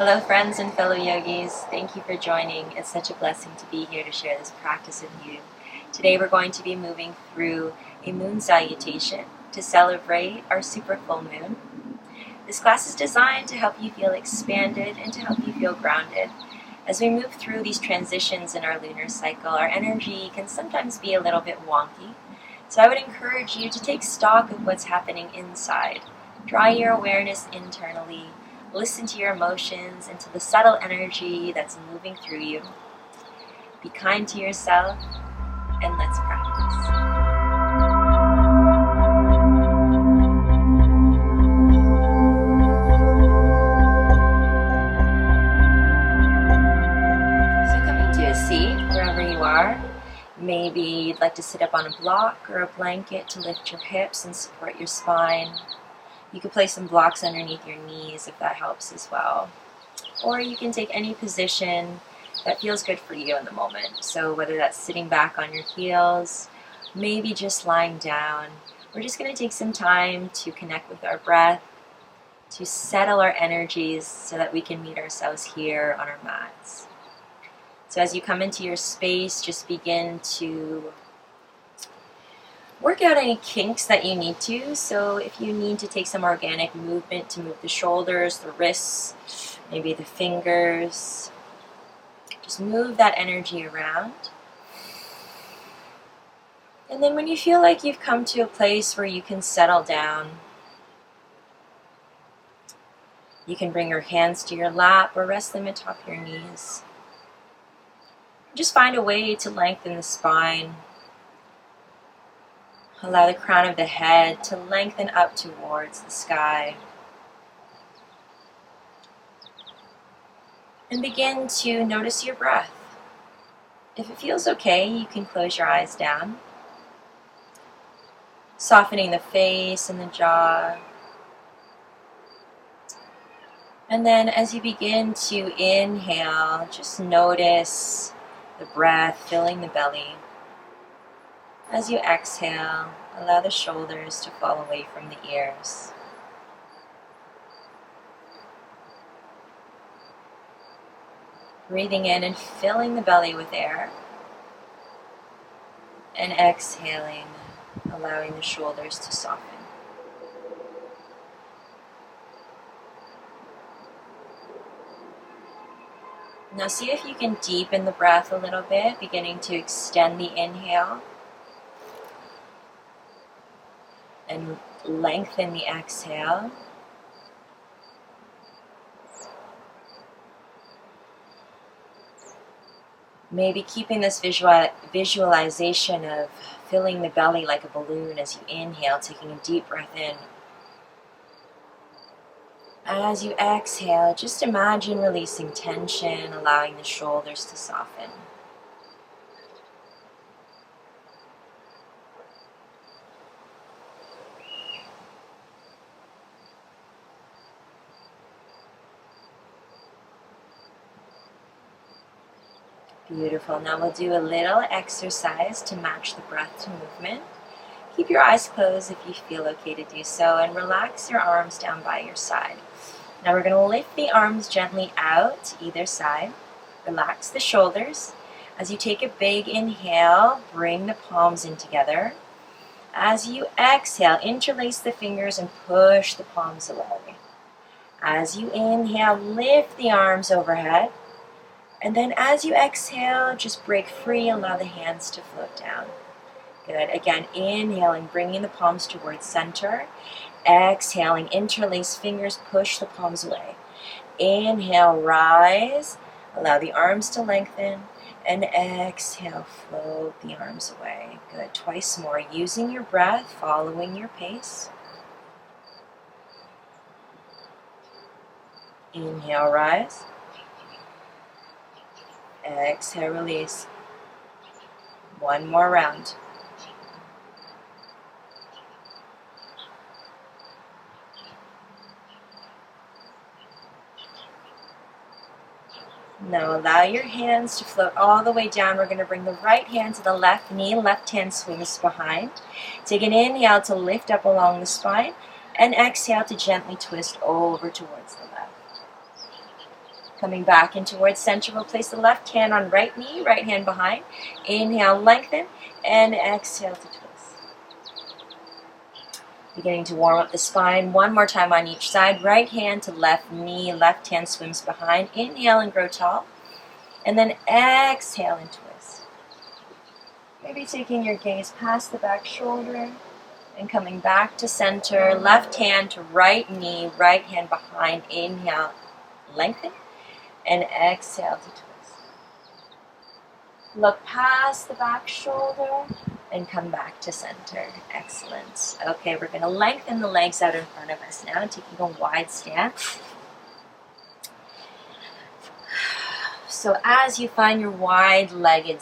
Hello friends and fellow yogis, thank you for joining. It's such a blessing to be here to share this practice with you. Today we're going to be moving through a moon salutation to celebrate our super full moon. This class is designed to help you feel expanded and to help you feel grounded. As we move through these transitions in our lunar cycle, our energy can sometimes be a little bit wonky. So I would encourage you to take stock of what's happening inside. Draw your awareness internally. Listen to your emotions and to the subtle energy that's moving through you. Be kind to yourself, and let's practice. So coming to a seat, wherever you are, maybe you'd like to sit up on a block or a blanket to lift your hips and support your spine. You could place some blocks underneath your knees if that helps as well. Or you can take any position that feels good for you in the moment. So whether that's sitting back on your heels, maybe just lying down. We're just going to take some time to connect with our breath, to settle our energies so that we can meet ourselves here on our mats. So as you come into your space, just begin to work out any kinks that you need to. So if you need to take some organic movement to move the shoulders, the wrists, maybe the fingers, just move that energy around. And then when you feel like you've come to a place where you can settle down, you can bring your hands to your lap or rest them atop your knees. Just find a way to lengthen the spine. Allow the crown of the head to lengthen up towards the sky. And begin to notice your breath. If it feels okay, you can close your eyes down. Softening the face and the jaw. And then as you begin to inhale, just notice the breath filling the belly. As you exhale, allow the shoulders to fall away from the ears. Breathing in and filling the belly with air. And exhaling, allowing the shoulders to soften. Now see if you can deepen the breath a little bit, beginning to extend the inhale. And lengthen the exhale. Maybe keeping this visualization of filling the belly like a balloon as you inhale, taking a deep breath in. As you exhale, just imagine releasing tension, allowing the shoulders to soften. Beautiful. Now we'll do a little exercise to match the breath to movement. Keep your eyes closed if you feel okay to do so, and relax your arms down by your side. Now we're going to lift the arms gently out to either side. Relax the shoulders. As you take a big inhale, bring the palms in together. As you exhale, interlace the fingers and push the palms away. As you inhale, lift the arms overhead. And then as you exhale, just break free, allow the hands to float down. Good. Again, inhaling, bringing the palms towards center. Exhaling, interlace fingers, push the palms away. Inhale, rise, allow the arms to lengthen. And exhale, float the arms away. Good. Twice more, using your breath, following your pace. Inhale, rise. Exhale, release. One more round. Now allow your hands to float all the way down. We're going to bring the right hand to the left knee, left hand swings behind. Take an inhale to lift up along the spine, and exhale to gently twist over towards the left. Coming back in towards center, we'll place the left hand on right knee, right hand behind. Inhale, lengthen, and exhale to twist. Beginning to warm up the spine. One more time on each side. Right hand to left knee, left hand swims behind. Inhale and grow tall. And then exhale and twist. Maybe taking your gaze past the back shoulder and coming back to center. Left hand to right knee, right hand behind. Inhale, lengthen, and exhale to twist. Look past the back shoulder and come back to center. Excellent. Okay, we're going to lengthen the legs out in front of us now, taking a wide stance. So as you find your wide-legged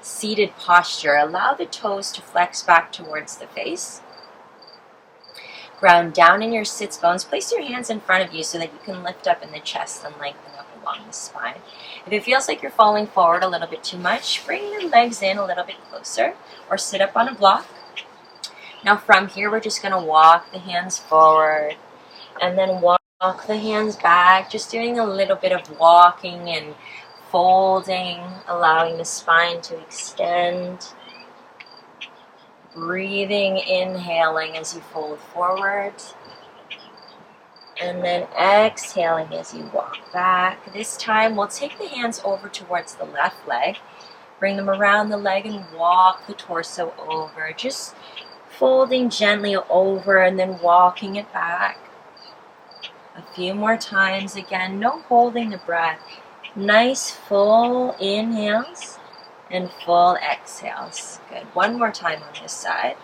seated posture, allow the toes to flex back towards the face. Ground down in your sits bones. Place your hands in front of you so that you can lift up in the chest and lengthen up along the spine. If it feels like you're falling forward a little bit too much, bring your legs in a little bit closer or sit up on a block. Now from here, we're just going to walk the hands forward and then walk the hands back, just doing a little bit of walking and folding, allowing the spine to extend. Breathing, inhaling as you fold forward. And then exhaling as you walk back. This time we'll take the hands over towards the left leg. Bring them around the leg and walk the torso over. Just folding gently over and then walking it back. A few more times again. No holding the breath. Nice full inhales and full exhales. Good. One more time on this side.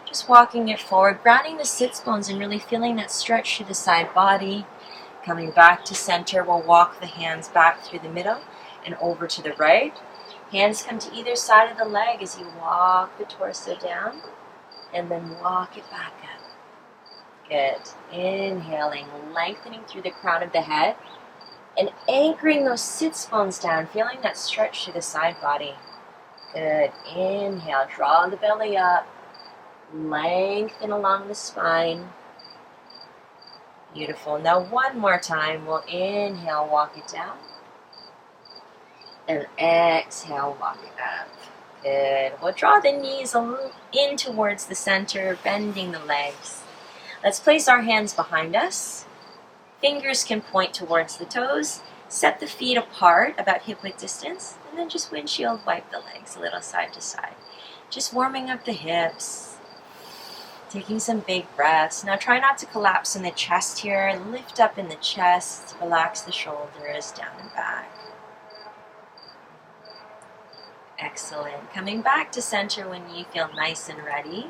Just walking it forward, grounding the sits bones and really feeling that stretch through the side body. Coming back to center, we'll walk the hands back through the middle and over to the right. Hands come to either side of the leg as you walk the torso down and then walk it back up. Good. Inhaling, lengthening through the crown of the head and anchoring those sits bones down, feeling that stretch through the side body. Good. Inhale, draw the belly up. Lengthen along the spine. Beautiful. Now one more time. We'll inhale, walk it down. And exhale, walk it up. Good. We'll draw the knees in towards the center, bending the legs. Let's place our hands behind us. Fingers can point towards the toes. Set the feet apart, about hip-width distance. And then just windshield wipe the legs a little side to side. Just warming up the hips. Taking some big breaths. Now try not to collapse in the chest here. Lift up in the chest. Relax the shoulders down and back. Excellent. Coming back to center when you feel nice and ready.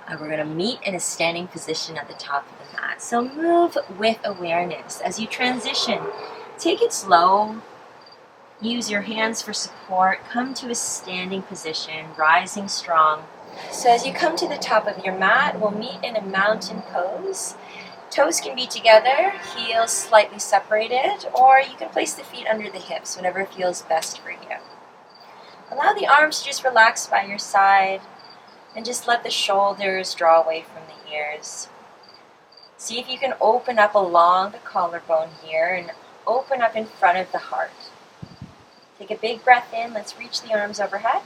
We're going to meet in a standing position at the top of the mat. So move with awareness. As you transition, take it slow. Use your hands for support. Come to a standing position, rising strong. So as you come to the top of your mat, we'll meet in a mountain pose. Toes can be together, heels slightly separated, or you can place the feet under the hips, whatever feels best for you. Allow the arms to just relax by your side, and just let the shoulders draw away from the ears. See if you can open up along the collarbone here, and open up in front of the heart. Take a big breath in, let's reach the arms overhead,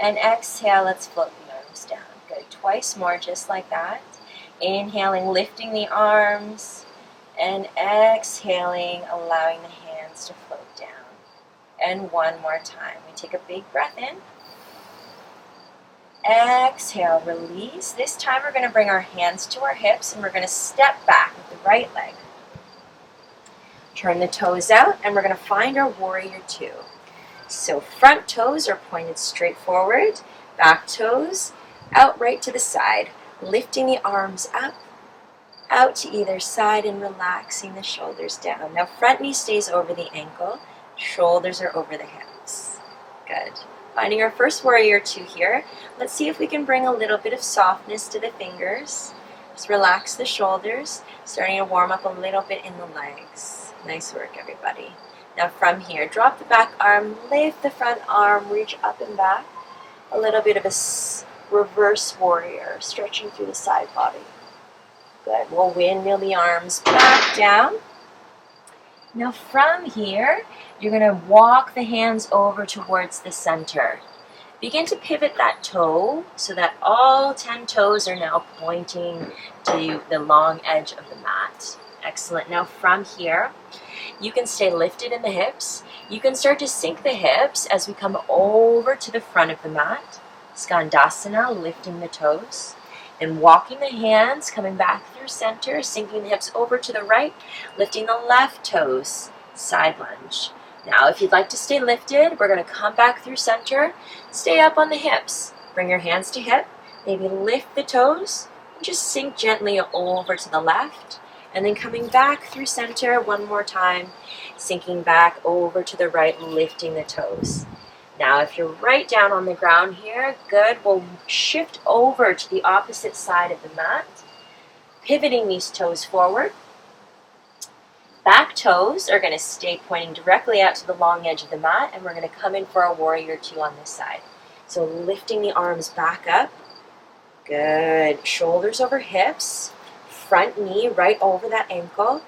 and exhale, let's float the arms down. Good, twice more, just like that. Inhaling, lifting the arms, and exhaling, allowing the hands to float down. And one more time. We take a big breath in. Exhale, release. This time we're going to bring our hands to our hips and we're going to step back with the right leg. Turn the toes out and we're going to find our warrior two. So front toes are pointed straight forward, back toes out right to the side, lifting the arms up, out to either side and relaxing the shoulders down. Now front knee stays over the ankle, shoulders are over the hips. Good. Finding our first warrior two here. Let's see if we can bring a little bit of softness to the fingers. Just relax the shoulders, starting to warm up a little bit in the legs. Nice work, everybody. Now from here, drop the back arm, lift the front arm, reach up and back. A little bit of a reverse warrior, stretching through the side body. Good. We'll windmill the arms back down. Now from here, you're going to walk the hands over towards the center. Begin to pivot that toe so that all 10 toes are now pointing to the long edge of the mat. Excellent. Now from here, you can stay lifted in the hips. You can start to sink the hips as we come over to the front of the mat. Skandasana, lifting the toes. And walking the hands, coming back through center, sinking the hips over to the right, lifting the left toes, side lunge. Now, if you'd like to stay lifted, we're going to come back through center, stay up on the hips. Bring your hands to hip, maybe lift the toes, and just sink gently over to the left. And then coming back through center one more time, sinking back over to the right, lifting the toes. Now, if you're right down on the ground here, good, we'll shift over to the opposite side of the mat, pivoting these toes forward. Back toes are going to stay pointing directly out to the long edge of the mat, and we're going to come in for a warrior two on this side. So lifting the arms back up. Good. Shoulders over hips, front knee right over that ankle,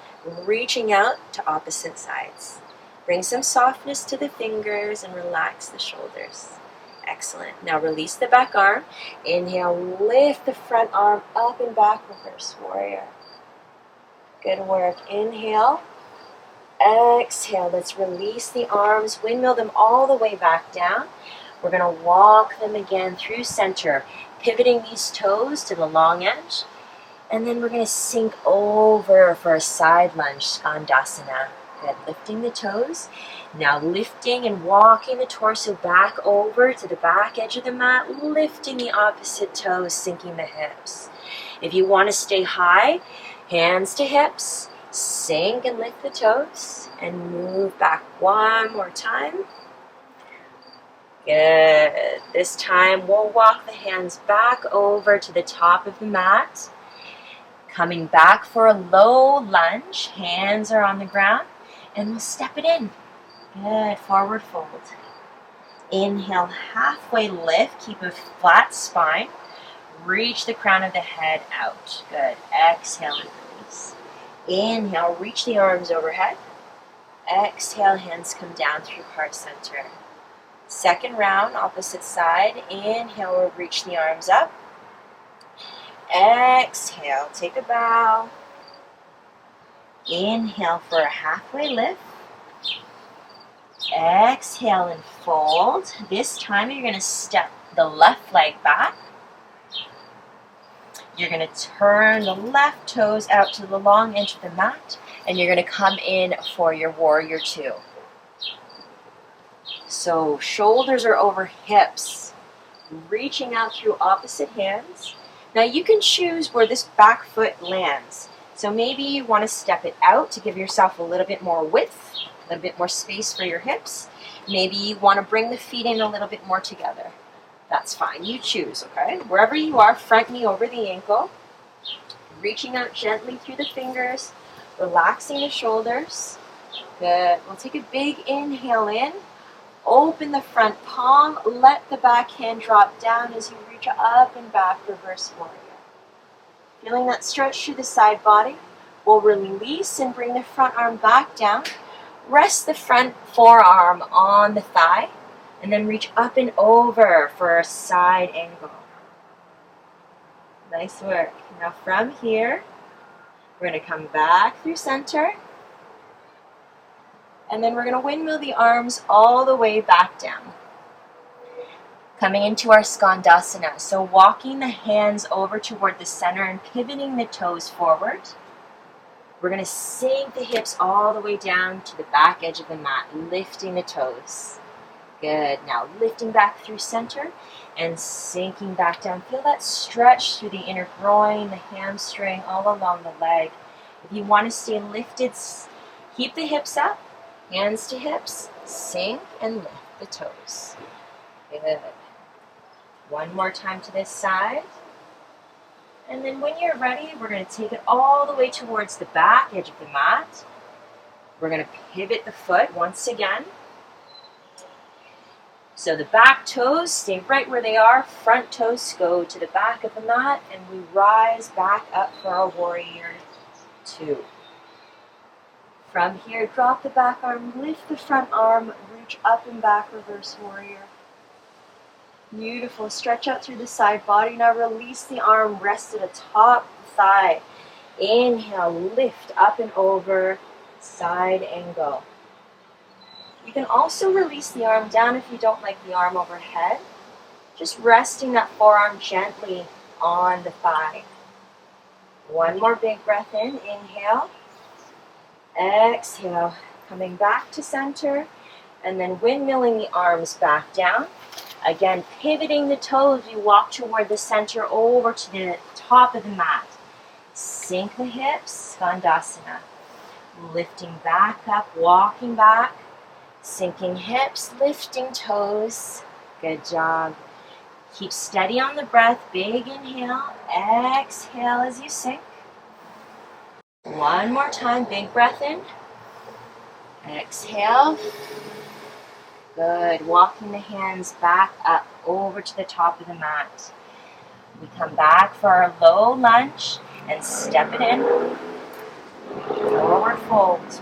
reaching out to opposite sides. Bring some softness to the fingers and relax the shoulders. Excellent. Now release the back arm. Inhale, lift the front arm up and back, reverse warrior. Good work. Inhale. Exhale. Let's release the arms, windmill them all the way back down. We're going to walk them again through center, pivoting these toes to the long edge. And then we're going to sink over for a side lunge, Skandasana. Good. Lifting the toes. Now lifting and walking the torso back over to the back edge of the mat, lifting the opposite toes, sinking the hips. If you want to stay high, hands to hips, sink and lift the toes, and move back one more time. Good. This time we'll walk the hands back over to the top of the mat. Coming back for a low lunge, hands are on the ground. And we'll step it in. Good, forward fold. Inhale, halfway lift, keep a flat spine. Reach the crown of the head out. Good, exhale and release. Inhale, reach the arms overhead. Exhale, hands come down through heart center. Second round, opposite side. Inhale, we'll reach the arms up. Exhale, take a bow. Inhale for a halfway lift. Exhale and fold. This time you're going to step the left leg back. You're going to turn the left toes out to the long edge of the mat, and you're going to come in for your warrior two. So shoulders are over hips, reaching out through opposite hands. Now you can choose where this back foot lands. So maybe you want to step it out to give yourself a little bit more width, a little bit more space for your hips. Maybe you want to bring the feet in a little bit more together. That's fine. You choose, okay? Wherever you are, front knee over the ankle. Reaching out gently through the fingers, relaxing the shoulders. Good. We'll take a big inhale in. Open the front palm. Let the back hand drop down as you reach up and back, reverse warrior. Feeling that stretch through the side body, we'll release and bring the front arm back down. Rest the front forearm on the thigh, and then reach up and over for a side angle. Nice work. Now from here, we're going to come back through center, and then we're going to windmill the arms all the way back down. Coming into our Skandasana, so walking the hands over toward the center and pivoting the toes forward. We're going to sink the hips all the way down to the back edge of the mat, lifting the toes. Good. Now lifting back through center and sinking back down. Feel that stretch through the inner groin, the hamstring, all along the leg. If you want to stay lifted, keep the hips up, hands to hips, sink and lift the toes. Good. One more time to this side. And then when you're ready, we're going to take it all the way towards the back edge of the mat. We're going to pivot the foot once again. So the back toes stay right where they are. Front toes go to the back of the mat, and we rise back up for our warrior two. From here, drop the back arm, lift the front arm, reach up and back, reverse warrior. Beautiful. Stretch out through the side body. Now release the arm, rest it atop the thigh. Inhale, lift up and over, side angle. You can also release the arm down if you don't like the arm overhead. Just resting that forearm gently on the thigh. One more big breath in. Inhale. Exhale. Coming back to center. And then windmilling the arms back down. Again, pivoting the toes. You walk toward the center over to the top of the mat. Sink the hips. Skandasana. Lifting back up. Walking back. Sinking hips. Lifting toes. Good job. Keep steady on the breath. Big inhale. Exhale as you sink. One more time. Big breath in. Exhale. Good. Walking the hands back up over to the top of the mat. We come back for our low lunge and step it in. Forward fold.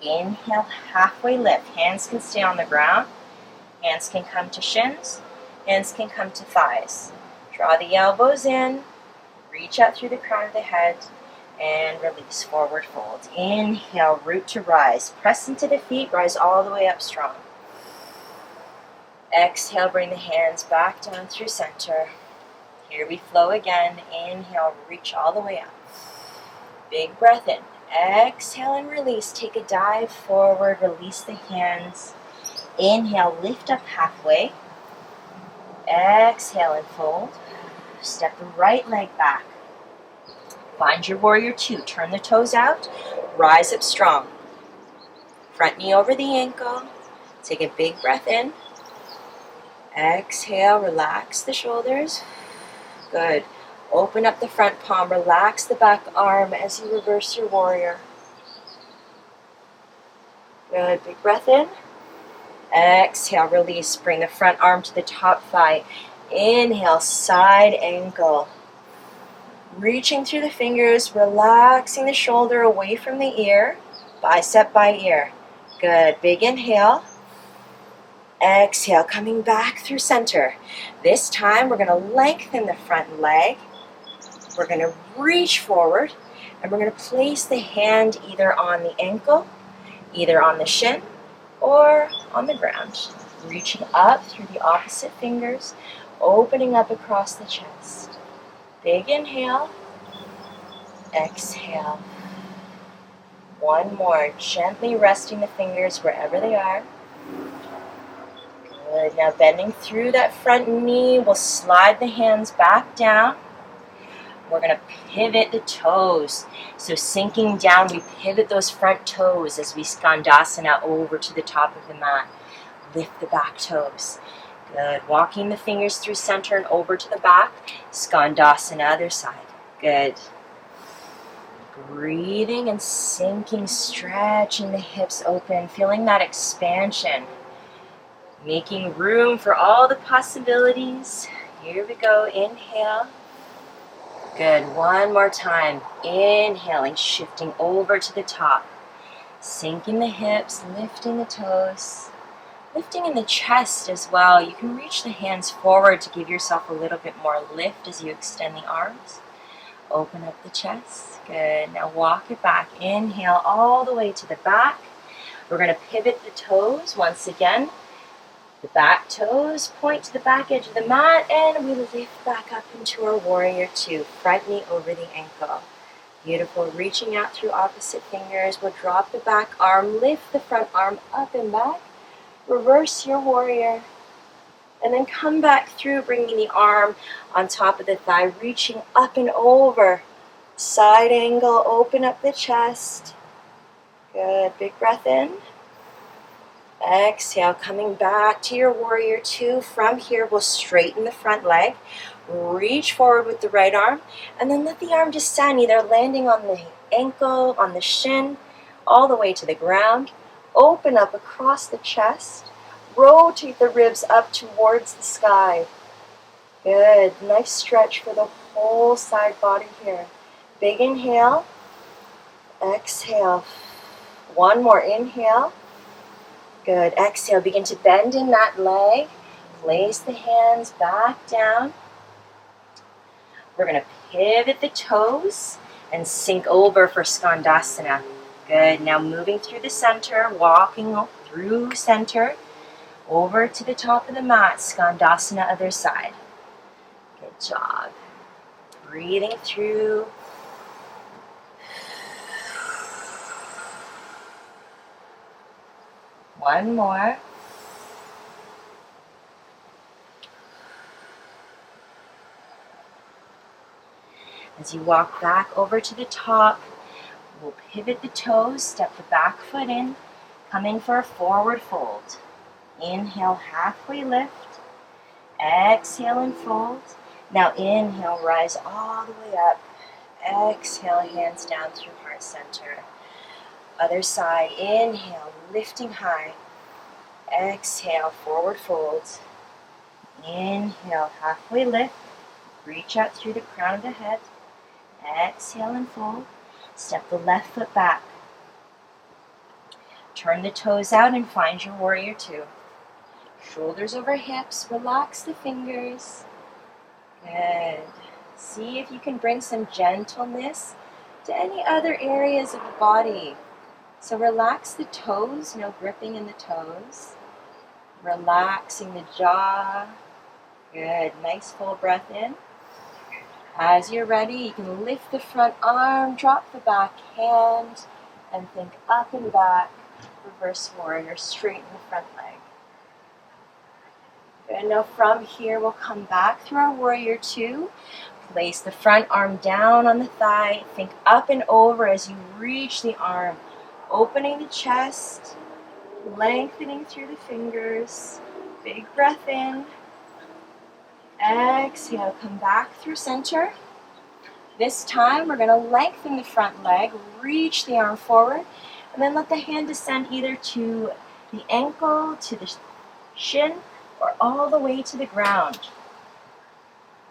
Inhale, halfway lift. Hands can stay on the ground. Hands can come to shins. Hands can come to thighs. Draw the elbows in. Reach out through the crown of the head. And release, forward fold. Inhale, root to rise. Press into the feet, rise all the way up strong. Exhale, bring the hands back down through center. Here we flow again. Inhale, reach all the way up. Big breath in. Exhale and release. Take a dive forward, release the hands. Inhale, lift up halfway. Exhale and fold. Step the right leg back. Find your warrior two. Turn the toes out. Rise up strong. Front knee over the ankle. Take a big breath in. Exhale, relax the shoulders. Good. Open up the front palm. Relax the back arm as you reverse your warrior. Good. Big breath in. Exhale, release. Bring the front arm to the top thigh. Inhale, side ankle. Reaching through the fingers, relaxing the shoulder away from the ear, bicep by ear. Good. Big inhale. Exhale, coming back through center. This time we're going to lengthen the front leg. We're going to reach forward, and we're going to place the hand either on the ankle, either on the shin, or on the ground. Reaching up through the opposite fingers, opening up across the chest. Big inhale. Exhale. One more. Gently resting the fingers wherever they are. Good. Now bending through that front knee, we'll slide the hands back down. We're going to pivot the toes. So sinking down, we pivot those front toes as we skandasana over to the top of the mat. Lift the back toes. Good. Walking the fingers through center and over to the back. Skandasana, other side. Good. Breathing and sinking, stretching the hips open, feeling that expansion. Making room for all the possibilities. Here we go. Inhale. Good. One more time. Inhaling, shifting over to the top. Sinking the hips, lifting the toes. Lifting in the chest as well. You can reach the hands forward to give yourself a little bit more lift as you extend the arms. Open up the chest. Good. Now walk it back. Inhale all the way to the back. We're going to pivot the toes once again. The back toes point to the back edge of the mat, and we lift back up into our warrior two. Front knee over the ankle. Beautiful. Reaching out through opposite fingers. We'll drop the back arm, lift the front arm up and back. Reverse your warrior. And then come back through, bringing the arm on top of the thigh, reaching up and over. Side angle, open up the chest. Good. Big breath in. Exhale, coming back to your warrior two. From here, we'll straighten the front leg. Reach forward with the right arm, and then let the arm descend, either landing on the ankle, on the shin, all the way to the ground. Open up across the chest. Rotate the ribs up towards the sky. Good. Nice stretch for the whole side body here. Big inhale. Exhale. One more inhale. Good. Exhale. Begin to bend in that leg. Place the hands back down. We're going to pivot the toes and sink over for Skandasana. Good. Now moving through the center, walking through center, over to the top of the mat, Skandasana, other side. Good job. Breathing through. One more. As you walk back over to the top, we'll pivot the toes, step the back foot in, come in for a forward fold. Inhale, halfway lift. Exhale and fold. Now inhale, rise all the way up. Exhale, hands down through heart center. Other side, inhale, lifting high. Exhale, forward fold. Inhale, halfway lift. Reach out through the crown of the head. Exhale and fold. Step the left foot back. Turn the toes out and find your warrior two. Shoulders over hips. Relax the fingers. Good. See if you can bring some gentleness to any other areas of the body. So relax the toes, no gripping in the toes. Relaxing the jaw. Good. Nice full breath in. As you're ready, you can lift the front arm, drop the back hand, and think up and back. Reverse warrior, straighten the front leg. Good. Now from here, we'll come back through our warrior two. Place the front arm down on the thigh. Think up and over as you reach the arm. Opening the chest, lengthening through the fingers. Big breath in. Exhale, come back through center. This time we're going to lengthen the front leg, reach the arm forward, and then let the hand descend either to the ankle, to the shin, or all the way to the ground.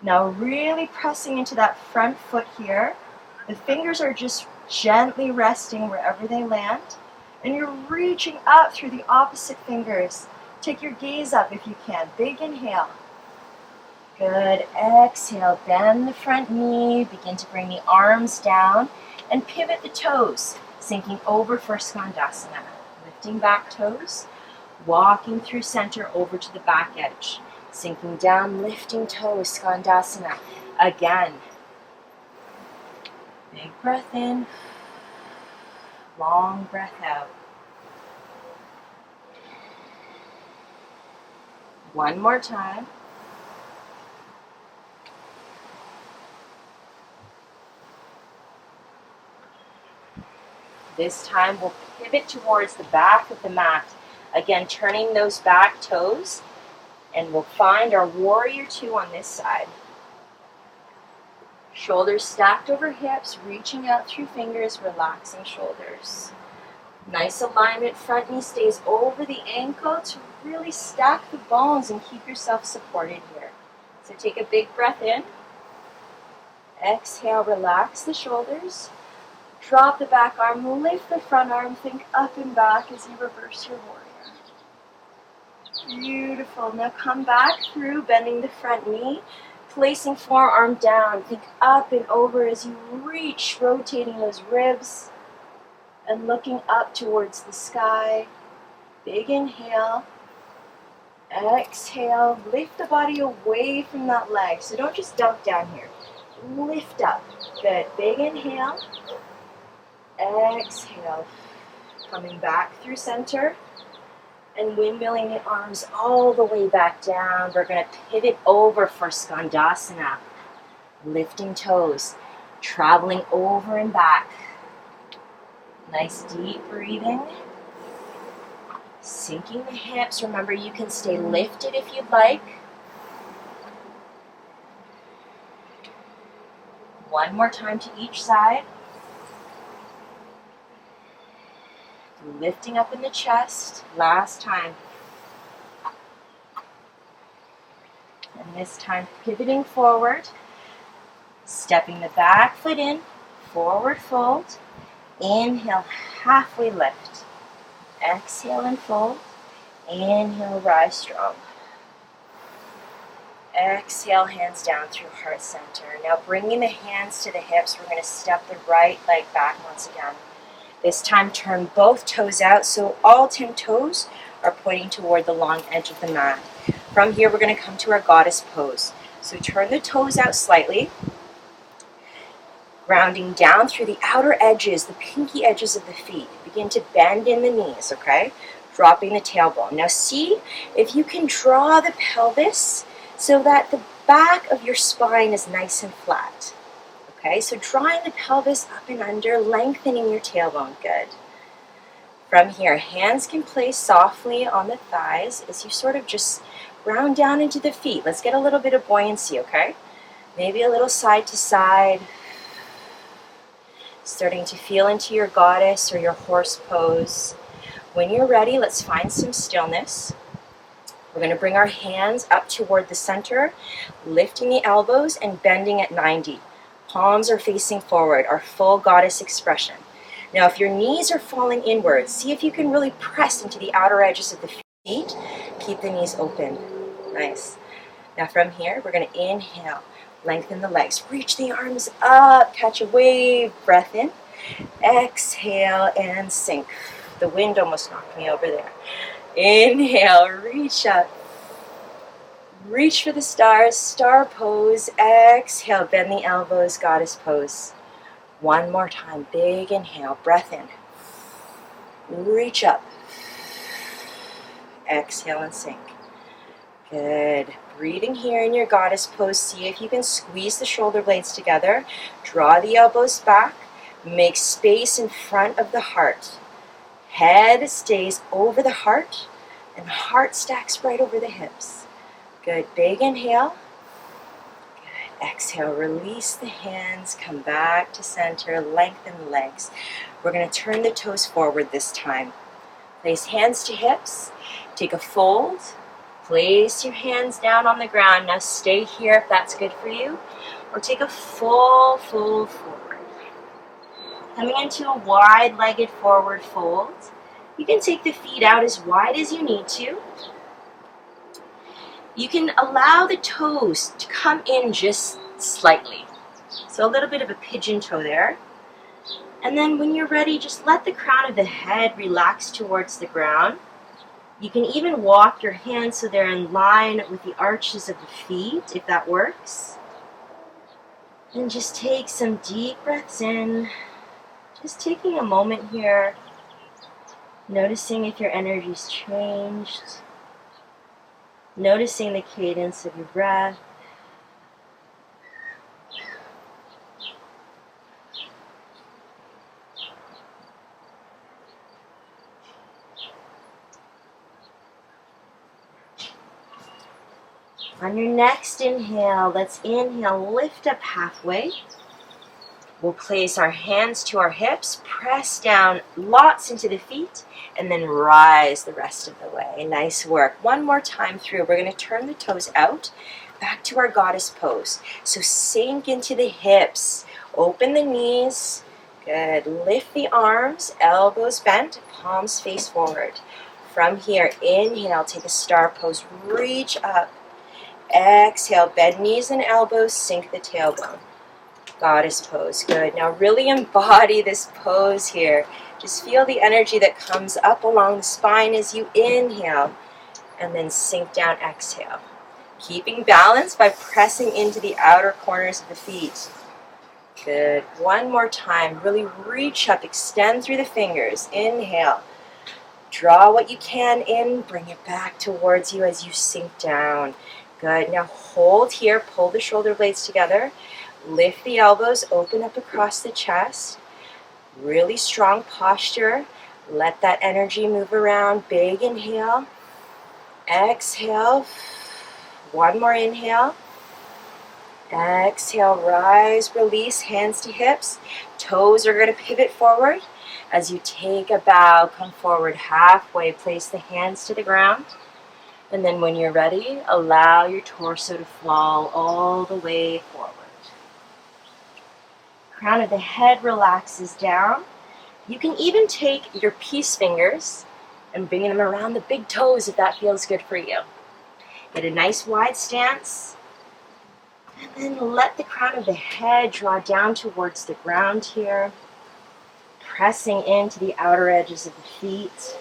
Now really pressing into that front foot here. The fingers are just gently resting wherever they land, and you're reaching up through the opposite fingers. Take your gaze up if you can. Big inhale. Good. Exhale. Bend the front knee. Begin to bring the arms down and pivot the toes, sinking over for Skandasana. Lifting back toes, walking through center over to the back edge. Sinking down, lifting toes, Skandasana. Again. Big breath in. Long breath out. One more time. This time we'll pivot towards the back of the mat. Again, turning those back toes, and we'll find our warrior two on this side. Shoulders stacked over hips, reaching out through fingers, relaxing shoulders. Nice alignment, front knee stays over the ankle to really stack the bones and keep yourself supported here. So take a big breath in. Exhale, relax the shoulders. Drop the back arm, lift the front arm, think up and back as you reverse your warrior. Beautiful. Now come back through, bending the front knee, placing forearm down. Think up and over as you reach, rotating those ribs and looking up towards the sky. Big inhale. Exhale. Lift the body away from that leg. So don't just dunk down here. Lift up. Good. Big inhale. Exhale, coming back through center and windmilling the arms all the way back down. We're going to pivot over for Skandasana, lifting toes, traveling over and back. Nice deep breathing, sinking the hips. Remember, you can stay lifted if you'd like. One more time to each side. Lifting up in the chest, last time. And this time pivoting forward, stepping the back foot in, forward fold. Inhale, halfway lift. Exhale and fold. Inhale, rise strong. Exhale, hands down through heart center. Now bringing the hands to the hips, we're going to step the right leg back once again. This time turn both toes out, so all 10 toes are pointing toward the long edge of the mat. From here, we're going to come to our goddess pose. So turn the toes out slightly, grounding down through the outer edges, the pinky edges of the feet. Begin to bend in the knees, okay? Dropping the tailbone. Now see if you can draw the pelvis so that the back of your spine is nice and flat. Okay, so drawing the pelvis up and under, lengthening your tailbone. Good. From here, hands can place softly on the thighs as you sort of just round down into the feet. Let's get a little bit of buoyancy, okay? Maybe a little side to side. Starting to feel into your goddess or your horse pose. When you're ready, let's find some stillness. We're going to bring our hands up toward the center, lifting the elbows and bending at 90. Palms are facing forward, our full goddess expression. Now, if your knees are falling inwards, see if you can really press into the outer edges of the feet. Keep the knees open. Nice. Now from here, we're going to inhale, lengthen the legs, reach the arms up, catch a wave, breath in. Exhale and sink. The wind almost knocked me over there. Inhale, reach up. Reach for the stars, star pose. Exhale, bend the elbows, goddess pose. One more time, big inhale, breath in. Reach up. Exhale and sink. Good. Breathing here in your goddess pose. See if you can squeeze the shoulder blades together. Draw the elbows back. Make space in front of the heart. Head stays over the heart, and heart stacks right over the hips. Good. Big inhale. Good. Exhale. Release the hands. Come back to center. Lengthen the legs. We're going to turn the toes forward this time. Place hands to hips. Take a fold. Place your hands down on the ground. Now stay here if that's good for you. Or take a full forward. Coming into a wide-legged forward fold. You can take the feet out as wide as you need to. You can allow the toes to come in just slightly. So a little bit of a pigeon toe there. And then when you're ready, just let the crown of the head relax towards the ground. You can even walk your hands so they're in line with the arches of the feet, if that works. And just take some deep breaths in. Just taking a moment here, noticing if your energy's changed, noticing the cadence of your breath. On your next inhale, let's inhale, lift up halfway. We'll place our hands to our hips, press down lots into the feet, and then rise the rest of the way. Nice work. One more time through. We're going to turn the toes out, back to our goddess pose. So sink into the hips, open the knees. Good. Lift the arms, elbows bent, palms face forward. From here, inhale, take a star pose, reach up. Exhale, bend knees and elbows, sink the tailbone. Goddess pose. Good. Now really embody this pose here. Just feel the energy that comes up along the spine as you inhale and then sink down, exhale. Keeping balance by pressing into the outer corners of the feet. Good. One more time. Really reach up, extend through the fingers. Inhale. Draw what you can in, bring it back towards you as you sink down. Good. Now hold here, pull the shoulder blades together. Lift the elbows, open up across the chest. Really strong posture. Let that energy move around. Big inhale. Exhale. One more inhale. Exhale, rise, release, hands to hips. Toes are going to pivot forward. As you take a bow, come forward halfway. Place the hands to the ground. And then when you're ready, allow your torso to fall all the way forward. Crown of the head relaxes down. You can even take your peace fingers and bring them around the big toes if that feels good for you. Get a nice wide stance, and then let the crown of the head draw down towards the ground here, pressing into the outer edges of the feet.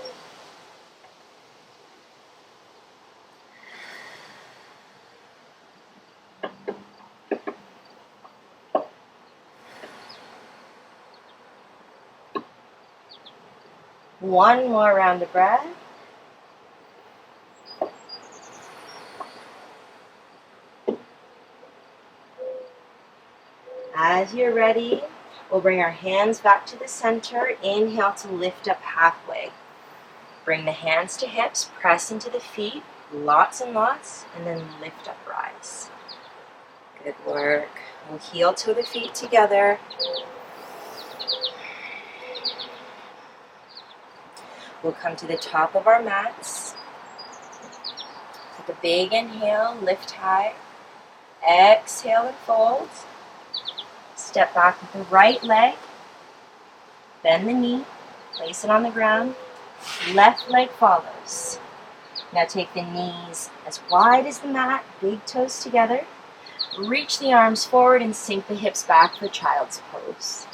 One more round of breath. As you're ready, we'll bring our hands back to the center. Inhale to lift up halfway. Bring the hands to hips, press into the feet, lots and lots, and then lift up, rise. Good work. We'll heel toe the feet together. We'll come to the top of our mats. Take a big inhale, lift high. Exhale and fold. Step back with the right leg. Bend the knee. Place it on the ground. Left leg follows. Now take the knees as wide as the mat, big toes together. Reach the arms forward and sink the hips back for child's pose.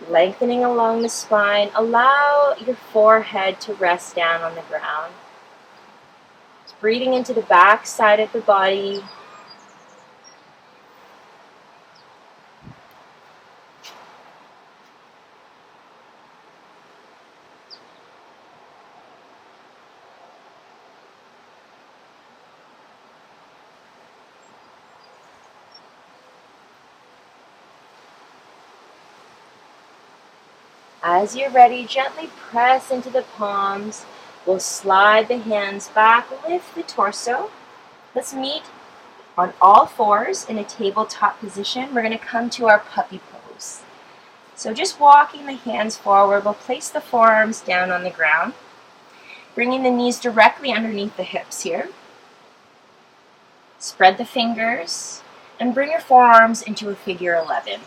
Lengthening along the spine, allow your forehead to rest down on the ground. Just breathing into the back side of the body. As you're ready, gently press into the palms. We'll slide the hands back, lift the torso. Let's meet on all fours in a tabletop position. We're going to come to our puppy pose. So just walking the hands forward, we'll place the forearms down on the ground, bringing the knees directly underneath the hips here. Spread the fingers and bring your forearms into a figure 11.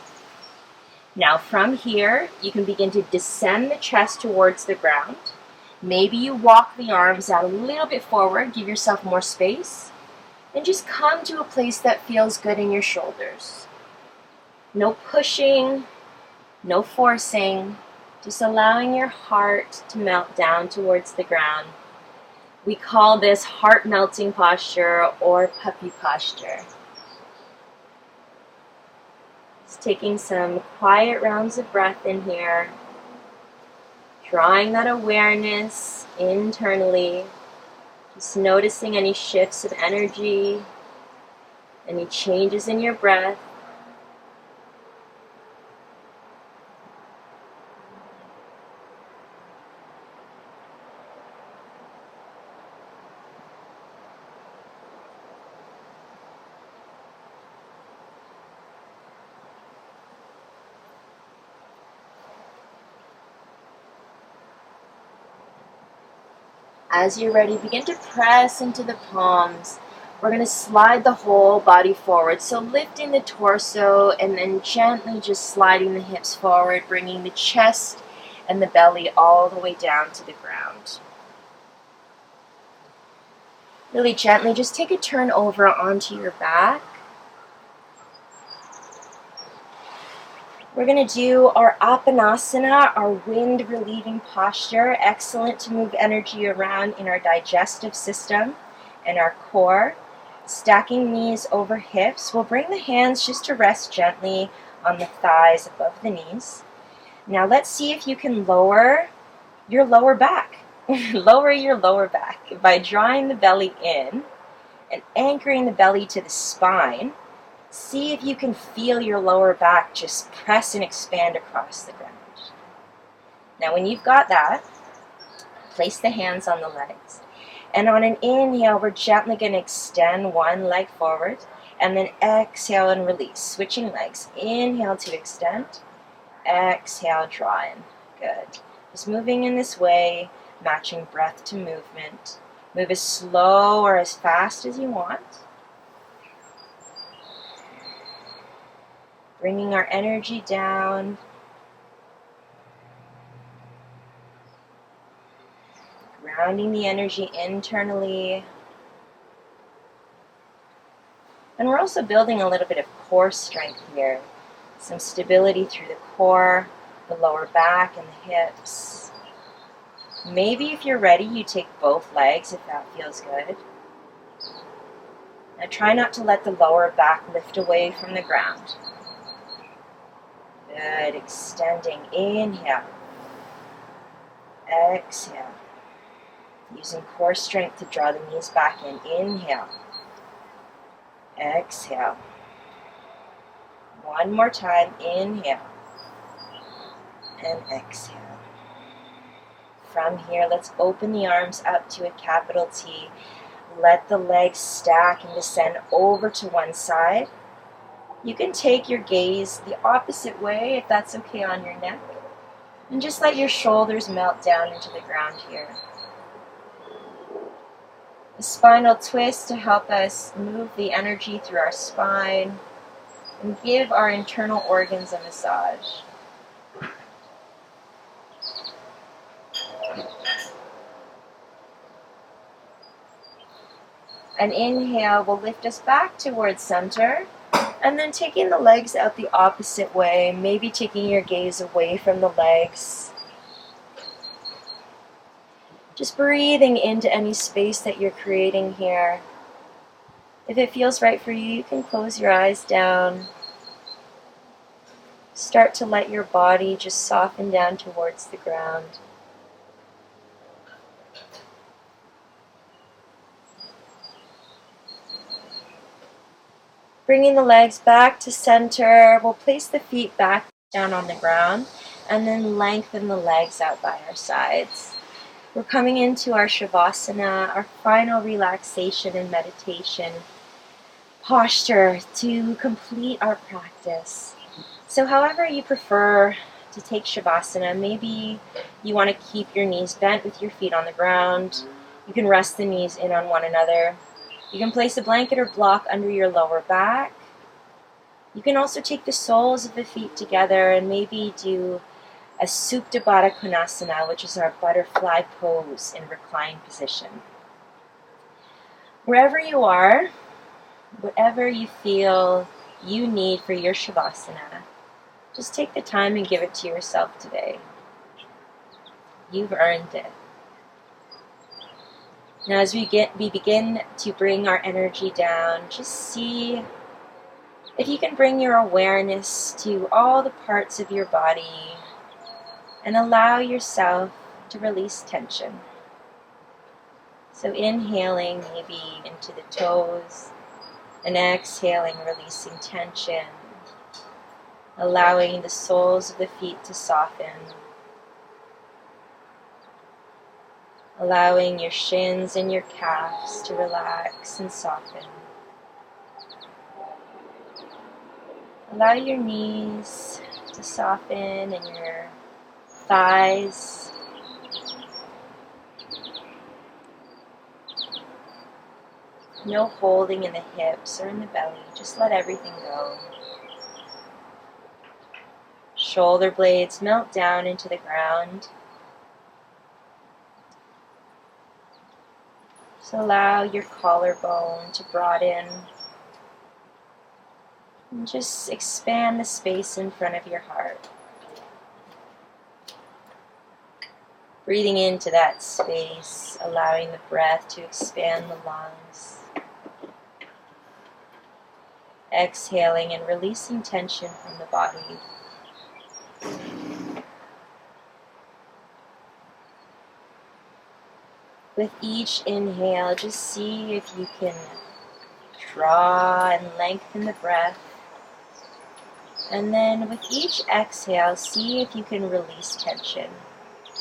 Now from here, you can begin to descend the chest towards the ground. Maybe you walk the arms out a little bit forward, give yourself more space, and just come to a place that feels good in your shoulders. No pushing, no forcing, just allowing your heart to melt down towards the ground. We call this heart melting posture or puppy posture. Just taking some quiet rounds of breath in here, drawing that awareness internally, just noticing any shifts of energy, any changes in your breath. As you're ready, begin to press into the palms. We're going to slide the whole body forward. So lifting the torso and then gently just sliding the hips forward, bringing the chest and the belly all the way down to the ground. Really gently, just take a turn over onto your back. We're going to do our Apanasana, our wind relieving posture. Excellent to move energy around in our digestive system and our core. Stacking knees over hips. We'll bring the hands just to rest gently on the thighs above the knees. Now let's see if you can lower your lower back. Lower your lower back by drawing the belly in and anchoring the belly to the spine. See if you can feel your lower back just press and expand across the ground. Now when you've got that, place the hands on the legs. And on an inhale, we're gently going to extend one leg forward. And then exhale and release. Switching legs. Inhale to extend. Exhale, draw in. Good. Just moving in this way, matching breath to movement. Move as slow or as fast as you want. Bringing our energy down. grounding the energy internally. And we're also building a little bit of core strength here. Some stability through the core, the lower back, and the hips. Maybe if you're ready, you take both legs if that feels good. Now try not to let the lower back lift away from the ground. Good, extending, inhale. Exhale. Using core strength to draw the knees back in. Inhale. Exhale. One more time. Inhale. And exhale. From here, let's open the arms up to a capital T. Let the legs stack and descend over to one side. You can take your gaze the opposite way if that's okay on your neck. And just let your shoulders melt down into the ground here. A spinal twist to help us move the energy through our spine and give our internal organs a massage. An inhale will lift us back towards center, and then taking the legs out the opposite way, maybe taking your gaze away from the legs. Just breathing into any space that you're creating here. If it feels right for you, you can close your eyes down. Start to let your body just soften down towards the ground. Bringing the legs back to center, we'll place the feet back down on the ground and then lengthen the legs out by our sides. We're coming into our Shavasana, our final relaxation and meditation posture to complete our practice. So however you prefer to take Shavasana, maybe you want to keep your knees bent with your feet on the ground. You can rest the knees in on one another. You can place a blanket or block under your lower back. You can also take the soles of the feet together and maybe do a Supta Baddha Konasana, which is our butterfly pose in reclined position. Wherever you are, whatever you feel you need for your Shavasana, just take the time and give it to yourself today. You've earned it. Now as we begin to bring our energy down, just see if you can bring your awareness to all the parts of your body and allow yourself to release tension. So inhaling maybe into the toes and exhaling, releasing tension, allowing the soles of the feet to soften. Allowing your shins and your calves to relax and soften. Allow your knees to soften and your thighs. No holding in the hips or in the belly. Just let everything go. Shoulder blades melt down into the ground. So allow your collarbone to broaden and just expand the space in front of your heart. Breathing into that space, allowing the breath to expand the lungs. Exhaling and releasing tension from the body. With each inhale, just see if you can draw and lengthen the breath. And then with each exhale, see if you can release tension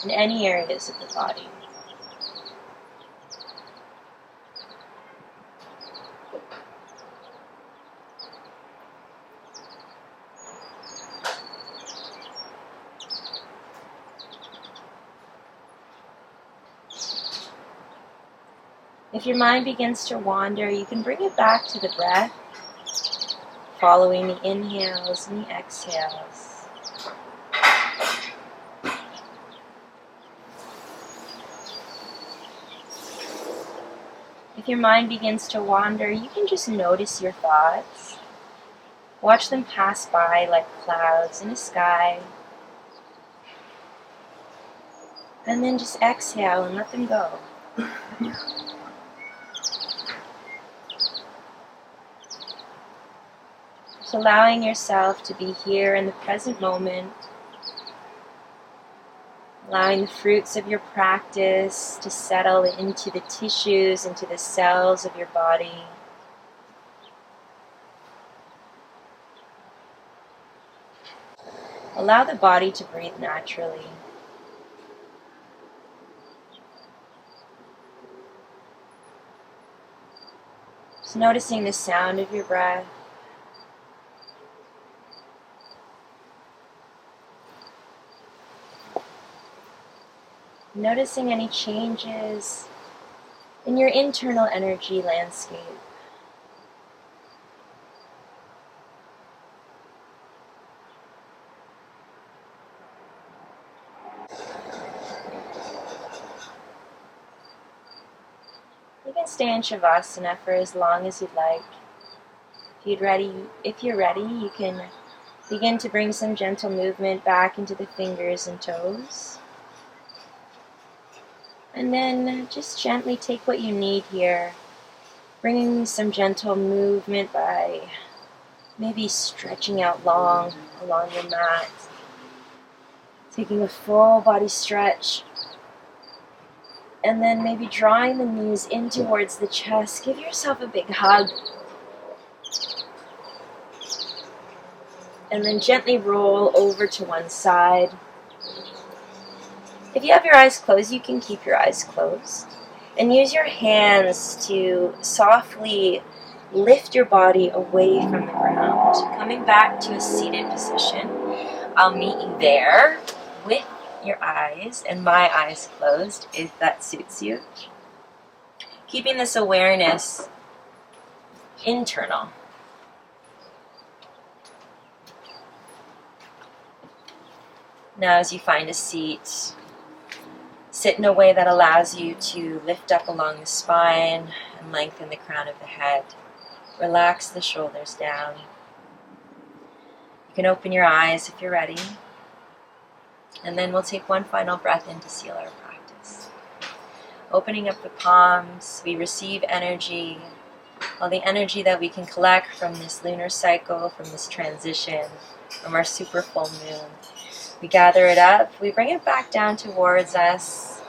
in any areas of the body. If your mind begins to wander, you can bring it back to the breath, following the inhales and the exhales. If your mind begins to wander, you can just notice your thoughts. Watch them pass by like clouds in the sky. And then just exhale and let them go. Just allowing yourself to be here in the present moment. Allowing the fruits of your practice to settle into the tissues, into the cells of your body. Allow the body to breathe naturally. Just noticing the sound of your breath. Noticing any changes in your internal energy landscape. You can stay in Shavasana for as long as you'd like. If you're ready, you can begin to bring some gentle movement back into the fingers and toes. And then just gently take what you need here, bringing some gentle movement by maybe stretching out long along your mat, taking a full body stretch, and then maybe drawing the knees in towards the chest. Give yourself a big hug, and then gently roll over to one side. If you have your eyes closed, you can keep your eyes closed. And use your hands to softly lift your body away from the ground. Coming back to a seated position. I'll meet you there with your eyes and my eyes closed, if that suits you. Keeping this awareness internal. Now as you find a seat, sit in a way that allows you to lift up along the spine and lengthen the crown of the head. Relax the shoulders down. You can open your eyes if you're ready. And then we'll take one final breath in to seal our practice. Opening up the palms, we receive energy, all the energy that we can collect from this lunar cycle, from this transition, from our super full moon. We gather it up, we bring it back down towards us,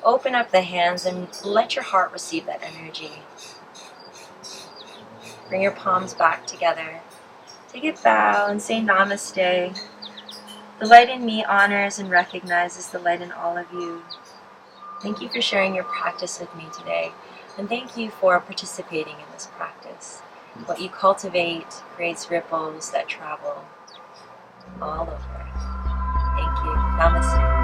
open up the hands and let your heart receive that energy. Bring your palms back together. Take a bow and say namaste. The light in me honors and recognizes the light in all of you. Thank you for sharing your practice with me today, and thank you for participating in this practice. What you cultivate creates ripples that travel all over. Thank you. Namaste.